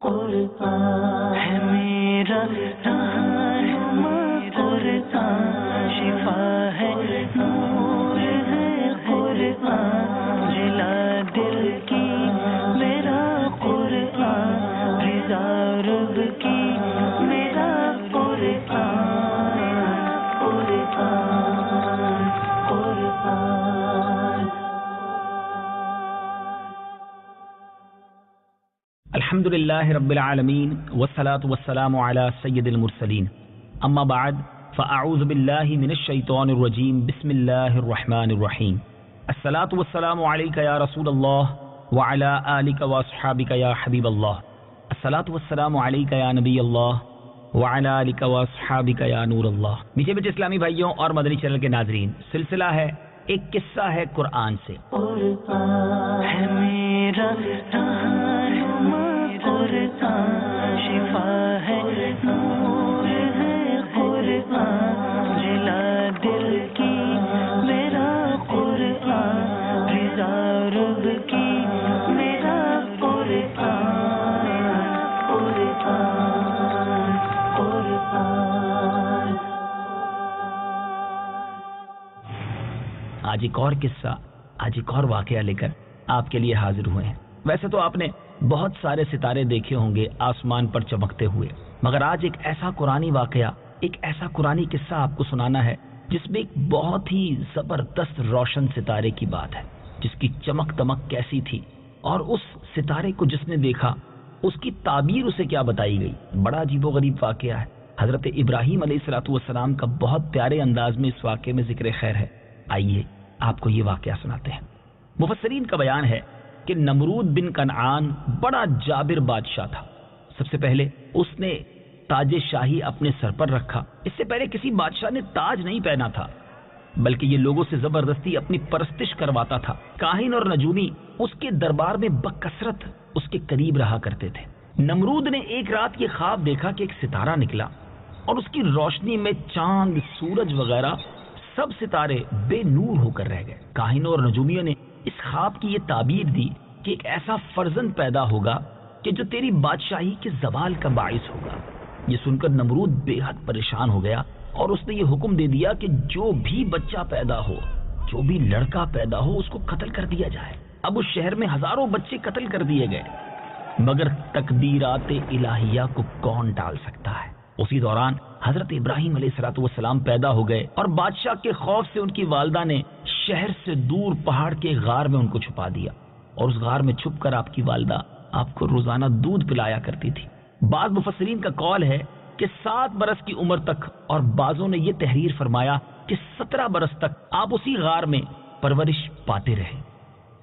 قرآن ہے میرا رہنما، قرآن شفا ہے، نور ہے قرآن، جلا دل کی میرا قرآن، رضا رب کی میرا قرآن، قرآن قرآن۔ الحمد للہ رب العالمین والصلاة والسلام علی سید المرسلین، اما بعد فاعوذ باللہ من الشیطان الرجیم، بسم اللہ الرحمن الرحیم۔ الصلاة والسلام علیک یا رسول اللہ وعلی آلک واصحابک یا حبیب اللہ، الصلاة والسلام علیک یا نبی اللہ وعلی آلک واصحابک یا نور اللہ۔ میٹھے میٹھے اسلامی بھائیوں اور مدنی چینل کے ناظرین، سلسلہ ہے ایک قصہ ہے قرآن سے۔ قرآن ہے میرا رہنما، قرآن شفا ہے، نور ہے قرآن، جلا دل کی میرا قرآن، رضا رب کی میرا قرآن، قرآن قرآن۔ آج ایک اور قصہ، آج ایک اور واقعہ لے کر آپ کے لیے حاضر ہوئے ہیں۔ ویسے تو آپ نے بہت سارے ستارے دیکھے ہوں گے آسمان پر چمکتے ہوئے، مگر آج ایک ایسا قرآنی واقعہ، ایک ایسا قرآنی قصہ آپ کو سنانا ہے جس میں ایک بہت ہی زبردست روشن ستارے کی بات ہے، جس کی چمک دمک کیسی تھی، اور اس ستارے کو جس نے دیکھا اس کی تعبیر اسے کیا بتائی گئی۔ بڑا عجیب و غریب واقعہ ہے۔ حضرت ابراہیم علیہ السلام کا بہت پیارے انداز میں اس واقعے میں ذکر خیر ہے۔ آئیے آپ کو یہ واقعہ سناتے ہیں۔ مفسرین کا بیان ہے کہ نمرود بن کنعان بڑا جابر بادشاہ تھا۔ سب سے پہلے اس نے تاج شاہی اپنے سر پر رکھا۔ اس سے پہلے کسی بادشاہ نے تاج نہیں پہنا تھا، بلکہ یہ لوگوں سے زبردستی اپنی پرستش کرواتا تھا۔ کاہن اور نجومی اس کے دربار میں بکثرت اس کے قریب رہا کرتے تھے۔ نمرود نے ایک رات یہ خواب دیکھا کہ ایک ستارہ نکلا اور اس کی روشنی میں چاند، سورج وغیرہ سب ستارے بے نور ہو کر رہ گئے۔ کاہنوں اور نجومیوں نے اس خواب کی یہ تعبیر دی کہ ایک ایسا فرزند پیدا ہوگا کہ جو تیری بادشاہی کے زوال کا باعث ہوگا۔ یہ سن کر نمرود بے حد پریشان ہو گیا اور اس نے یہ حکم دے دیا کہ جو بھی بچہ پیدا ہو، جو بھی لڑکا پیدا ہو، اس کو قتل کر دیا جائے۔ اب اس شہر میں ہزاروں بچے قتل کر دیے گئے، مگر تقدیرات الہیہ کو کون ٹال سکتا ہے۔ اسی دوران حضرت ابراہیم علیہ السلام پیدا ہو گئے اور بادشاہ کے خوف سے ان کی والدہ نے شہر سے دور پہاڑ کے غار میں ان کو چھپا دیا، اور اس غار میں چھپ کر آپ کی والدہ آپ کو روزانہ دودھ پلایا کرتی تھی۔ بعض مفسرین کا قول ہے کہ 7 برس کی عمر تک، اور بعضوں نے یہ تحریر فرمایا کہ 17 برس تک آپ اسی غار میں پرورش پاتے رہے۔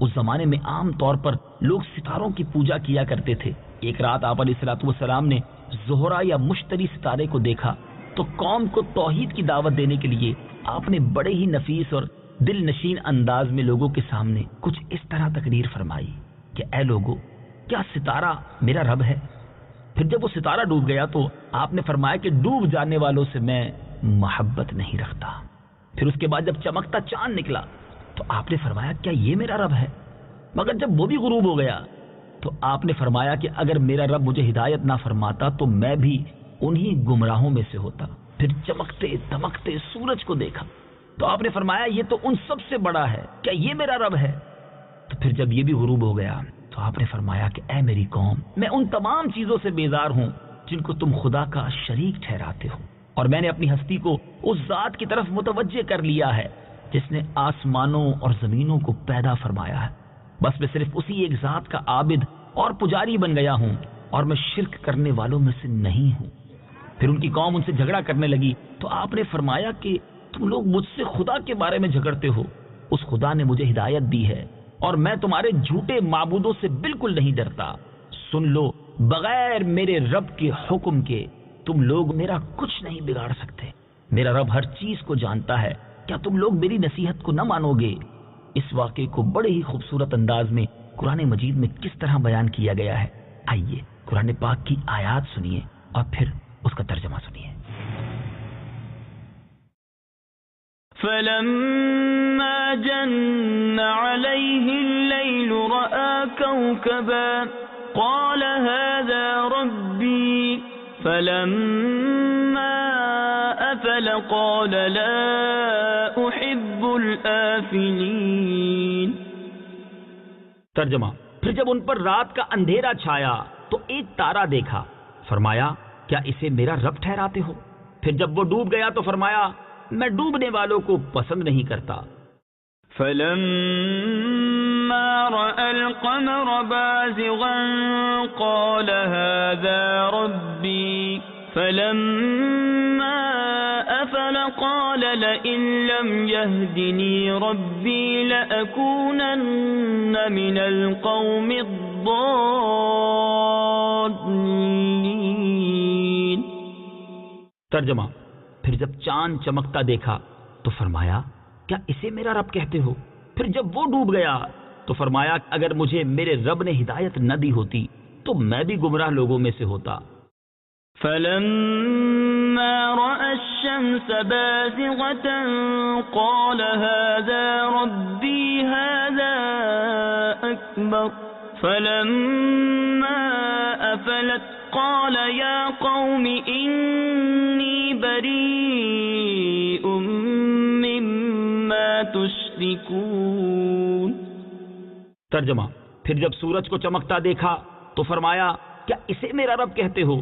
اس زمانے میں عام طور پر لوگ ستاروں کی پوجا کیا کرتے تھے۔ ایک رات آپ علیہ السلام نے زہرہ یا مشتری ستارے کو دیکھا تو قوم کو توحید کی دعوت دینے کے لیے آپ نے بڑے ہی نفیس اور دل نشین انداز میں لوگوں کے سامنے کچھ اس طرح تقریر فرمائی کہ اے لوگو، کیا ستارہ میرا رب ہے؟ پھر جب وہ ستارہ ڈوب گیا تو آپ نے فرمایا کہ ڈوب جانے والوں سے میں محبت نہیں رکھتا۔ پھر اس کے بعد جب چمکتا چاند نکلا تو آپ نے فرمایا کیا یہ میرا رب ہے؟ مگر جب وہ بھی غروب ہو گیا تو آپ نے فرمایا کہ اگر میرا رب مجھے ہدایت نہ فرماتا تو میں بھی انہی گمراہوں میں سے ہوتا۔ پھر چمکتے دمکتے سورج کو دیکھا تو آپ نے فرمایا یہ تو ان سب سے بڑا ہے، کیا یہ میرا رب ہے؟ تو پھر جب یہ بھی غروب ہو گیا تو آپ نے فرمایا کہ اے میری قوم، میں ان تمام چیزوں سے بیزار ہوں جن کو تم خدا کا شریک ٹھہراتے ہو، اور میں نے اپنی ہستی کو اس ذات کی طرف متوجہ کر لیا ہے جس نے آسمانوں اور زمینوں کو پیدا فرمایا ہے۔ بس میں صرف اسی ایک ذات کا عابد اور پجاری بن گیا ہوں، اور میں شرک کرنے والوں میں سے نہیں ہوں۔ پھر ان کی قوم ان سے جھگڑا کرنے لگی تو آپ نے فرمایا کہ تم لوگ مجھ سے خدا کے بارے میں جھگڑتے ہو۔ اس خدا نے مجھے ہدایت دی ہے اور میں تمہارے جھوٹے معبودوں سے بالکل نہیں ڈرتا۔ سن لو، بغیر میرے رب کے حکم کے تم لوگ میرا کچھ نہیں بگاڑ سکتے۔ میرا رب ہر چیز کو جانتا ہے، کیا تم لوگ میری نصیحت کو نہ مانو گے؟ اس واقعے کو بڑے ہی خوبصورت انداز میں قرآن مجید میں کس طرح بیان کیا گیا ہے، آئیے قرآن پاک کی آیات سنیے اور پھر اس کا ترجمہ سنیے۔ فلما جن عليه الليل رأى كوكبا قال هذا ربي فلما أفل قال لا أحب الآفلين. ترجمہ: پھر جب ان پر رات کا اندھیرا چھایا تو ایک تارا دیکھا، فرمایا کیا اسے میرا رب ٹھہراتے ہو؟ پھر جب وہ ڈوب گیا تو فرمایا میں ڈوبنے والوں کو پسند نہیں کرتا. فلما رأى القمر بازغا قال هذا ربي فلما أفل قال لئن لم يهدني ربي لأكونن من القوم الضالين. ترجمہ: پھر جب چاند چمکتا دیکھا تو فرمایا کیا اسے میرا رب کہتے ہو؟ پھر جب وہ ڈوب گیا تو فرمایا اگر مجھے میرے رب نے ہدایت نہ دی ہوتی تو میں بھی گمراہ لوگوں میں سے ہوتا. فلما رأى الشمس بازغة قال هذا ربي هذا أكبر فلما أفلت قال يا قوم إني بريء مما تشركون. ترجمہ: پھر جب سورج کو چمکتا دیکھا تو فرمایا کیا اسے میرا رب کہتے ہو؟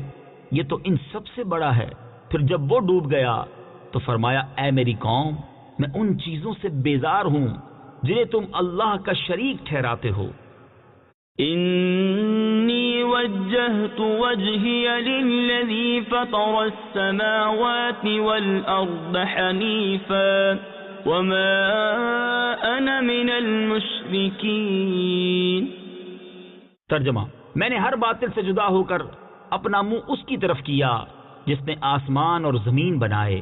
یہ تو ان سب سے بڑا ہے. پھر جب وہ ڈوب گیا تو فرمایا اے میری قوم میں ان چیزوں سے بیزار ہوں جنہیں تم اللہ کا شریک ٹھہراتے ہو. انی وجہت وجہی للذی فطر السماوات والارض حنیفا وما انا من المشرکین. ترجمہ: میں نے ہر باطل سے جدا ہو کر اپنا منہ اس کی طرف کیا جس نے آسمان اور زمین بنائے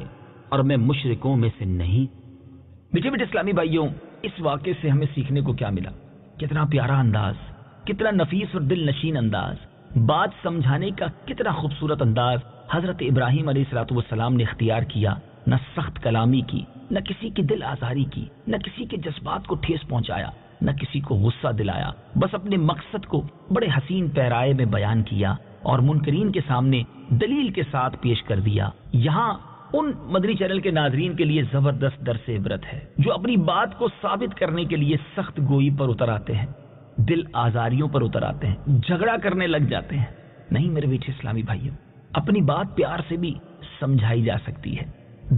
اور میں مشرکوں میں سے نہیں. میٹھے میٹھے اسلامی بھائیوں، اس واقعے سے ہمیں سیکھنے کو کیا ملا؟ کتنا پیارا انداز، کتنا نفیس اور دل نشین انداز، بات سمجھانے کا کتنا خوبصورت انداز حضرت ابراہیم علیہ السلام نے اختیار کیا. نہ سخت کلامی کی، نہ کسی کی دل آزاری کی، نہ کسی کے جذبات کو ٹھیس پہنچایا، نہ کسی کو غصہ دلایا. بس اپنے مقصد کو بڑے حسین پیرائے میں بیان کیا اور منکرین کے سامنے دلیل کے ساتھ پیش کر دیا. یہاں ان مدنی چینل کے ناظرین کے لیے زبردست درس عبرت ہے جو اپنی بات کو ثابت کرنے کے لیے سخت گوئی پر اتر آتے ہیں، دل آزاریوں پر اتر آتے ہیں، جھگڑا کرنے لگ جاتے ہیں. نہیں میرے میٹھے اسلامی بھائیوں، اپنی بات پیار سے بھی سمجھائی جا سکتی ہے،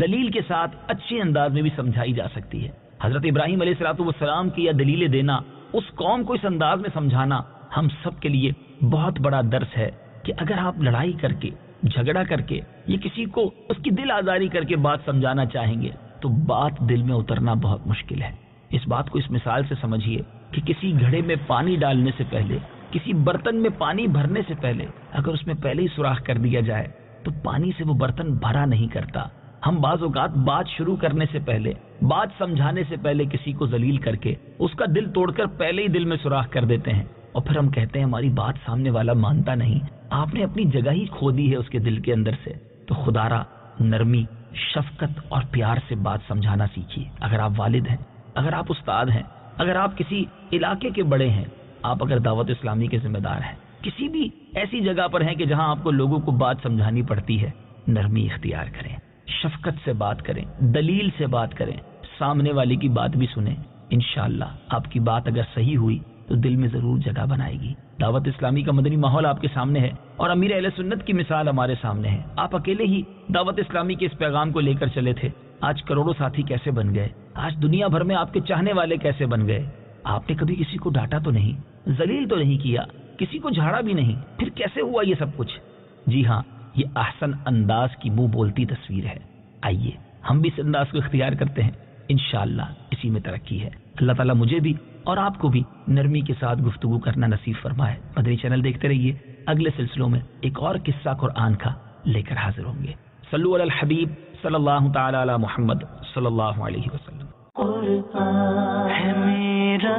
دلیل کے ساتھ اچھے انداز میں بھی سمجھائی جا سکتی ہے. حضرت ابراہیم علیہ السلام کی یہ دلیلیں دینا، اس قوم کو اس انداز میں سمجھانا ہم سب کے لیے بہت بڑا درس ہے کہ اگر آپ لڑائی کر کے، جھگڑا کر کے، یہ کسی کو اس کی دل آزاری کر کے بات سمجھانا چاہیں گے تو بات دل میں اترنا بہت مشکل ہے. اس بات کو اس مثال سے سمجھیے کہ کسی گھڑے میں پانی ڈالنے سے پہلے، کسی برتن میں پانی بھرنے سے پہلے اگر اس میں پہلے ہی سوراخ کر دیا جائے تو پانی سے وہ برتن بھرا نہیں کرتا. ہم بعض اوقات بات شروع کرنے سے پہلے، بات سمجھانے سے پہلے کسی کو ذلیل کر کے اس کا دل توڑ کر پہلے ہی دل میں سوراخ کر دیتے ہیں اور پھر ہم کہتے ہیں ہماری بات سامنے والا مانتا نہیں. آپ نے اپنی جگہ ہی کھو دی ہے اس کے دل کے اندر سے. تو خدا را نرمی، شفقت اور پیار سے بات سمجھانا سیکھیے. اگر آپ والد ہیں، اگر آپ استاد ہیں، اگر آپ کسی علاقے کے بڑے ہیں، آپ اگر دعوت اسلامی کے ذمہ دار ہیں، کسی بھی ایسی جگہ پر ہیں کہ جہاں آپ کو لوگوں کو بات سمجھانی پڑتی ہے، نرمی اختیار کریں، شفقت سے بات کریں، دلیل سے بات کریں، سامنے والے کی بات بھی سنیں. انشاءاللہ آپ کی بات اگر صحیح ہوئی تو دل میں ضرور جگہ بنائے گی. دعوت اسلامی کا مدنی ماحول آپ کے سامنے ہے اور امیر اہل سنت کی مثال ہمارے سامنے ہے. آپ اکیلے ہی دعوت اسلامی کے اس پیغام کو لے کر چلے تھے. آج کروڑوں ساتھی کیسے بن گئے؟ آج دنیا بھر میں آپ کے چاہنے والے کیسے بن گئے؟ آپ نے کبھی کسی کو ڈانٹا تو نہیں، ذلیل تو نہیں کیا، کسی کو جھاڑا بھی نہیں، پھر کیسے ہوا یہ سب کچھ؟ جی ہاں، یہ احسن انداز کی منہ بولتی تصویر ہے. آئیے ہم بھی اس انداز کو اختیار کرتے ہیں، انشاءاللہ اسی میں ترقی ہے. اللہ تعالیٰ مجھے بھی اور آپ کو بھی نرمی کے ساتھ گفتگو کرنا نصیب فرمائے. مدنی چینل دیکھتے رہیے، اگلے سلسلوں میں ایک اور قصہ قرآن کا لے کر حاضر ہوں گے. صلو علی الحبیب صلی اللہ تعالی علی محمد صلی اللہ علیہ وسلم. قرآن ہے میرا